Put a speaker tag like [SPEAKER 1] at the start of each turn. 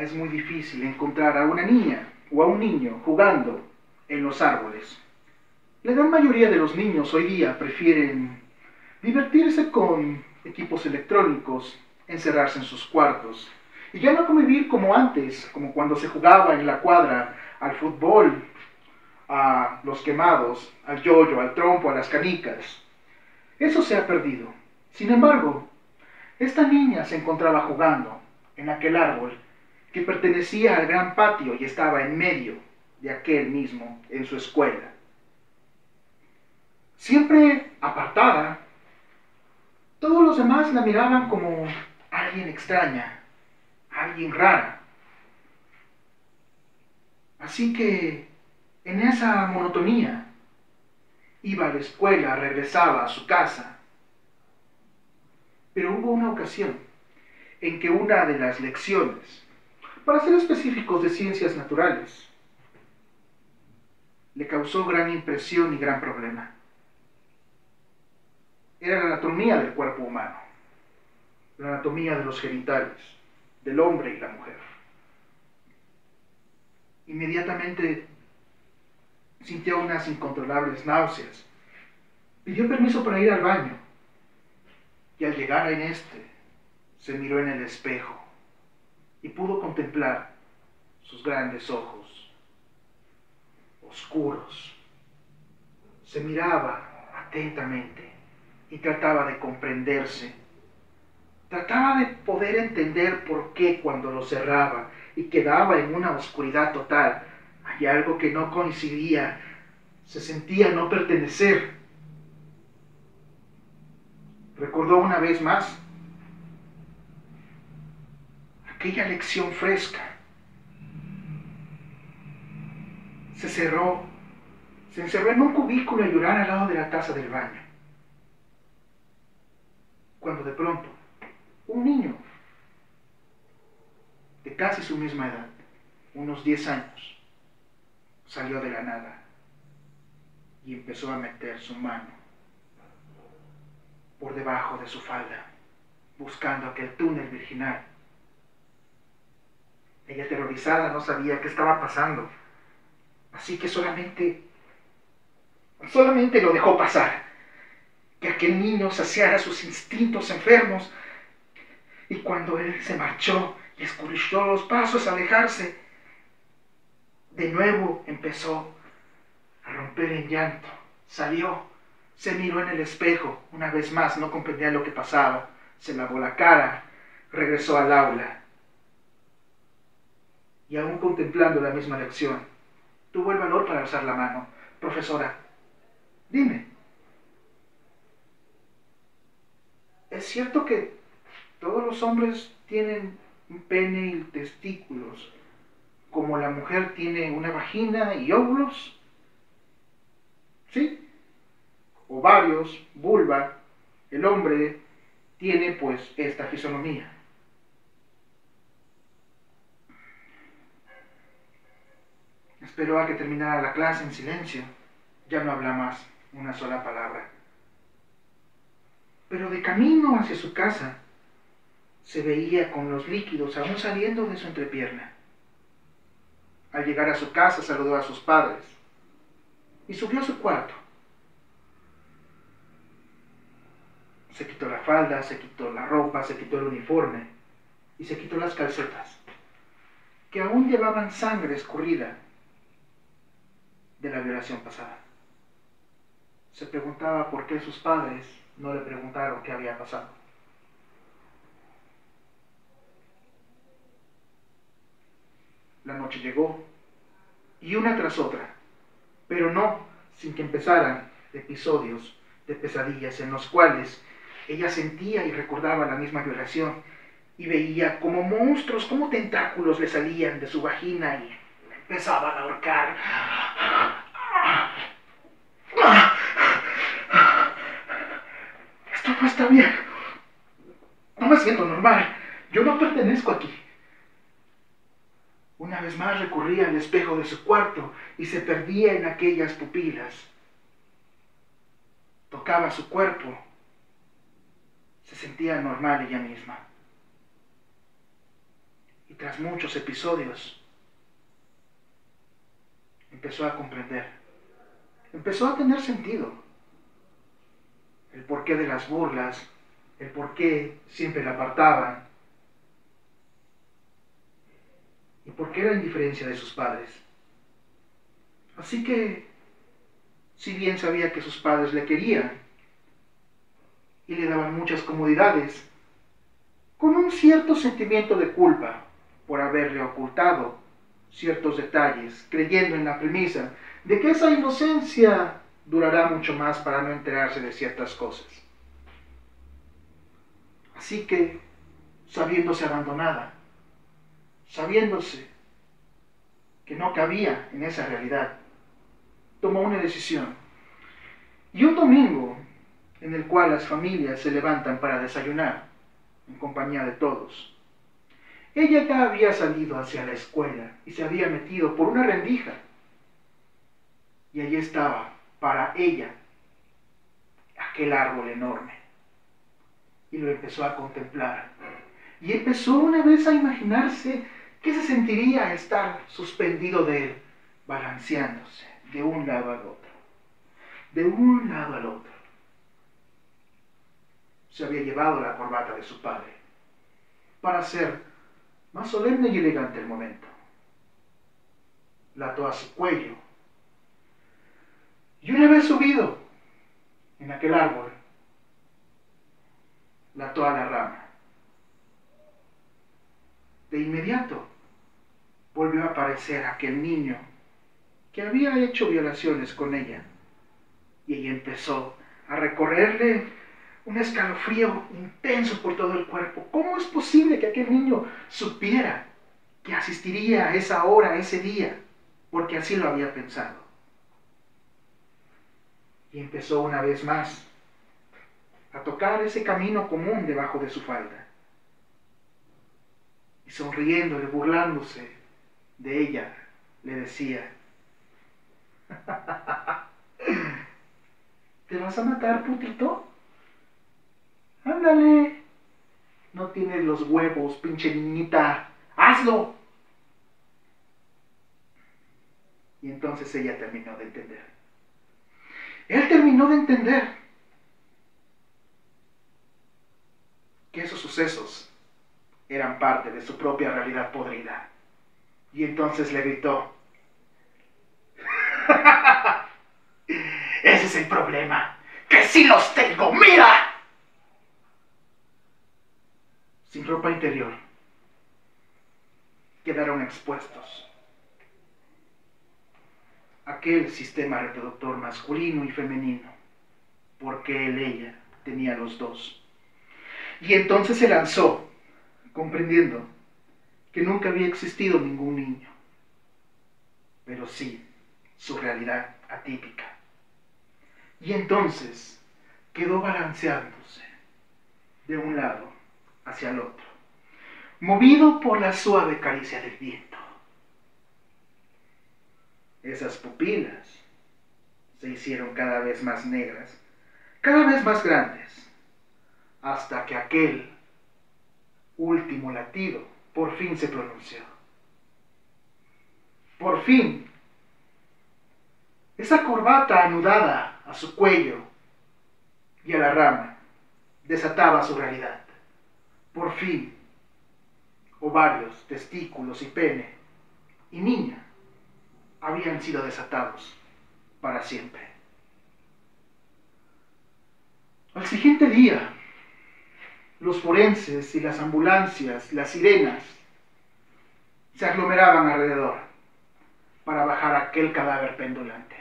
[SPEAKER 1] es muy difícil encontrar a una niña o a un niño jugando en los árboles. La gran mayoría de los niños hoy día prefieren divertirse con equipos electrónicos, encerrarse en sus cuartos y ya no convivir como antes, como cuando se jugaba en la cuadra al fútbol, a los quemados, al yoyo, al trompo, a las canicas. Eso se ha perdido. Sin embargo, esta niña se encontraba jugando en aquel árbol que pertenecía al gran patio y estaba en medio de aquel mismo en su escuela. Siempre apartada, todos los demás la miraban como alguien extraña, alguien rara. Así que, en esa monotonía, iba a la escuela, regresaba a su casa. Pero hubo una ocasión en que una de las lecciones, para ser específicos de ciencias naturales, le causó gran impresión y gran problema. Era la anatomía del cuerpo humano, la anatomía de los genitales, del hombre y la mujer. Inmediatamente sintió unas incontrolables náuseas. Pidió permiso para ir al baño y al llegar en este, se miró en el espejo y pudo contemplar sus grandes ojos, oscuros. Se miraba atentamente y trataba de comprenderse. Trataba de poder entender por qué cuando lo cerraba y quedaba en una oscuridad total, hay algo que no coincidía, se sentía no pertenecer. Recordó una vez más aquella lección fresca. Se encerró en un cubículo a llorar al lado de la taza del baño. Cuando de pronto, un niño de casi su misma edad, unos 10 años, salió de la nada y empezó a meter su mano por debajo de su falda, buscando aquel túnel virginal. Ella, aterrorizada, no sabía qué estaba pasando, así que solamente lo dejó pasar, que aquel niño saciara sus instintos enfermos, y cuando él se marchó y escurrió los pasos a alejarse, de nuevo empezó a romper en llanto. Salió, se miró en el espejo, una vez más no comprendía lo que pasaba, se lavó la cara, regresó al aula y aún contemplando la misma lección, tuvo el valor para alzar la mano. Profesora, dime, ¿es cierto que todos los hombres tienen un pene y testículos, como la mujer tiene una vagina y óvulos? ¿Sí? Ovarios, vulva. El hombre tiene pues esta fisonomía. Esperó a que terminara la clase en silencio. Ya no habla más una sola palabra. Pero de camino hacia su casa, se veía con los líquidos aún saliendo de su entrepierna. Al llegar a su casa saludó a sus padres y subió a su cuarto. Se quitó la falda, se quitó la ropa, se quitó el uniforme y se quitó las calcetas, que aún llevaban sangre escurrida de la violación pasada. Se preguntaba por qué sus padres no le preguntaron qué había pasado. La noche llegó, y una tras otra, pero no sin que empezaran episodios de pesadillas en los cuales ella sentía y recordaba la misma violación y veía como monstruos, como tentáculos le salían de su vagina y empezaban a ahorcar. Esto no está bien. No me siento normal. Yo no pertenezco aquí. Una vez más recurría al espejo de su cuarto y se perdía en aquellas pupilas. Tocaba su cuerpo. Se sentía normal ella misma. Y tras muchos episodios, empezó a comprender, empezó a tener sentido el porqué de las burlas, el porqué siempre la apartaban y por qué la indiferencia de sus padres. Así que, si bien sabía que sus padres le querían y le daban muchas comodidades, con un cierto sentimiento de culpa por haberle ocultado ciertos detalles, creyendo en la premisa de que esa inocencia durará mucho más para no enterarse de ciertas cosas. Así que, sabiéndose abandonada, sabiéndose que no cabía en esa realidad, tomó una decisión. Y un domingo, en el cual las familias se levantan para desayunar, en compañía de todos, ella ya había salido hacia la escuela y se había metido por una rendija. Y allí estaba, para ella, aquel árbol enorme. Y lo empezó a contemplar. Y empezó una vez a imaginarse qué se sentiría estar suspendido de él, balanceándose de un lado al otro. De un lado al otro. Se había llevado la corbata de su padre para hacer más solemne y elegante el momento. La ató a su cuello. Y una vez subido en aquel árbol, la ató a la rama. De inmediato volvió a aparecer aquel niño que había hecho violaciones con ella. Y ella empezó a recorrerle un escalofrío intenso por todo el cuerpo. ¿Cómo es posible que aquel niño supiera que asistiría a esa hora, ese día? Porque así lo había pensado. Y empezó una vez más a tocar ese camino común debajo de su falda. Y sonriéndole, burlándose de ella, le decía: ¿te vas a matar, putito? Ándale, no tienes los huevos, pinche niñita, hazlo. Y entonces ella terminó de entender. Él terminó de entender que esos sucesos eran parte de su propia realidad podrida. Y entonces le gritó: ese es el problema, que sí los tengo, mira. Sin ropa interior, quedaron expuestos aquel sistema reproductor masculino y femenino, porque ella tenía los dos. Y entonces se lanzó, comprendiendo que nunca había existido ningún niño, pero sí su realidad atípica. Y entonces quedó balanceándose de un lado hacia el otro, movido por la suave caricia del viento. Esas pupilas se hicieron cada vez más negras, cada vez más grandes, hasta que aquel último latido por fin se pronunció. Por fin, esa corbata anudada a su cuello y a la rama desataba su realidad. Por fin, ovarios, testículos y pene y niña habían sido desatados para siempre. Al siguiente día, los forenses y las ambulancias, las sirenas, se aglomeraban alrededor para bajar aquel cadáver pendulante.